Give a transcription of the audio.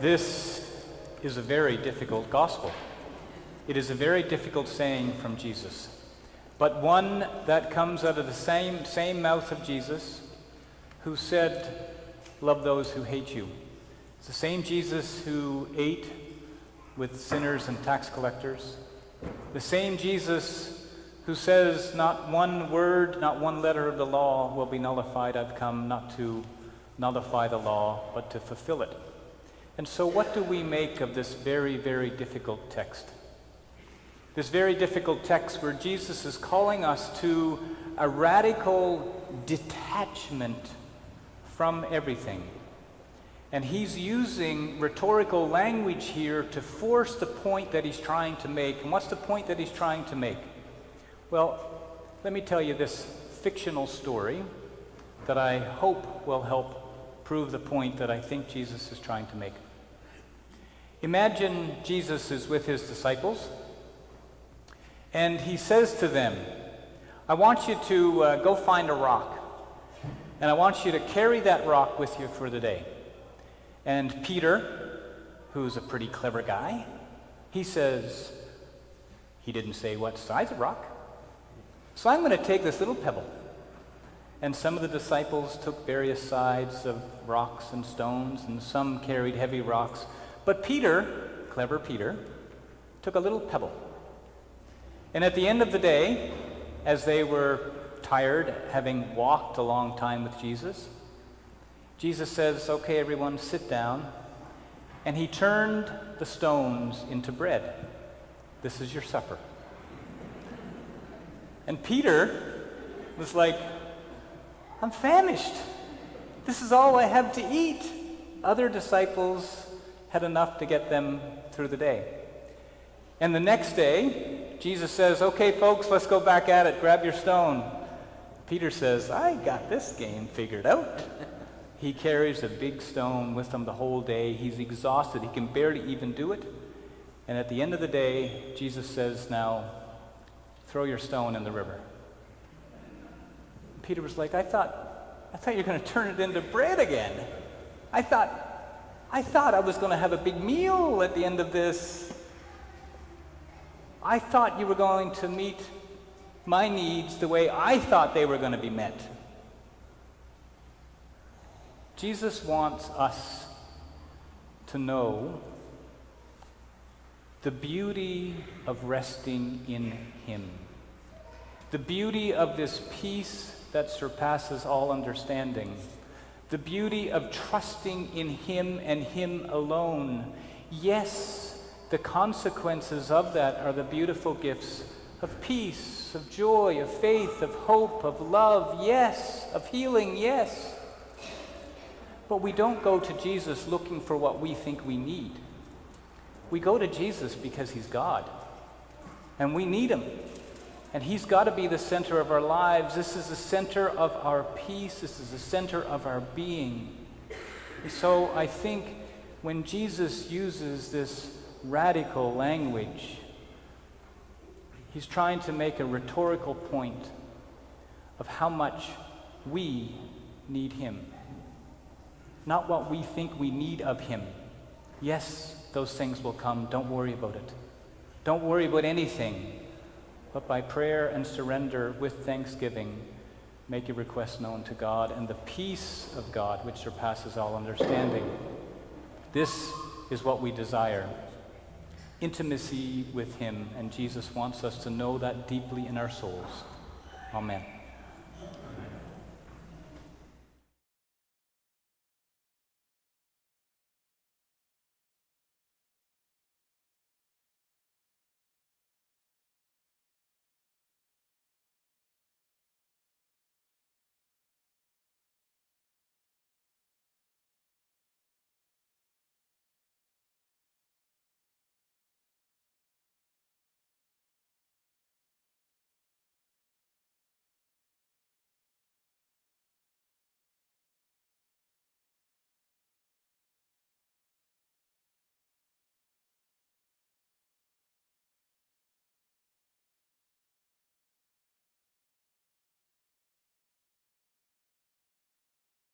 This is a very difficult gospel. It is a very difficult saying from Jesus, but one that comes out of the same mouth of Jesus, who said, "Love those who hate you." It's the same Jesus who ate with sinners and tax collectors. The same Jesus who says, "Not one word, not one letter of the law will be nullified. I've come not to nullify the law, but to fulfill it." And so what do we make of this very, very difficult text? This very difficult text where Jesus is calling us to a radical detachment from everything. And he's using rhetorical language here to force the point that he's trying to make. And what's the point that he's trying to make? Well, let me tell you this fictional story that I hope will help prove the point that I think Jesus is trying to make. Imagine Jesus is with his disciples, and he says to them, "I want you to go find a rock, and I want you to carry that rock with you for the day." And Peter, who's a pretty clever guy, he says, he didn't say what size of rock, "So I'm going to take this little pebble." And some of the disciples took various sides of rocks and stones, and some carried heavy rocks. But Peter, clever Peter, took a little pebble. And at the end of the day, as they were tired, having walked a long time with Jesus, Jesus says, "Okay, everyone, sit down." And he turned the stones into bread. "This is your supper." And Peter was like, "I'm famished. This is all I have to eat." Other disciples had enough to get them through the day. And the next day, Jesus says, "Okay, folks, let's go back at it. Grab your stone." Peter says, "I got this game figured out." He carries a big stone with him the whole day. He's exhausted. He can barely even do it. And at the end of the day, Jesus says, "Now, throw your stone in the river." Peter was like, I thought you were going to turn it into bread again. I thought I was going to have a big meal at the end of this. I thought you were going to meet my needs the way I thought they were going to be met." Jesus wants us to know the beauty of resting in him, the beauty of this peace that surpasses all understanding, the beauty of trusting in him and him alone. Yes, the consequences of that are the beautiful gifts of peace, of joy, of faith, of hope, of love, yes, of healing, yes. But we don't go to Jesus looking for what we think we need. We go to Jesus because he's God, and we need him. And he's got to be the center of our lives. This is the center of our peace. This is the center of our being. And so I think when Jesus uses this radical language, he's trying to make a rhetorical point of how much we need him. Not what we think we need of him. Yes, those things will come. Don't worry about it. Don't worry about anything. But by prayer and surrender with thanksgiving, make your request known to God, and the peace of God, which surpasses all understanding. This is what we desire. Intimacy with him, and Jesus wants us to know that deeply in our souls. Amen.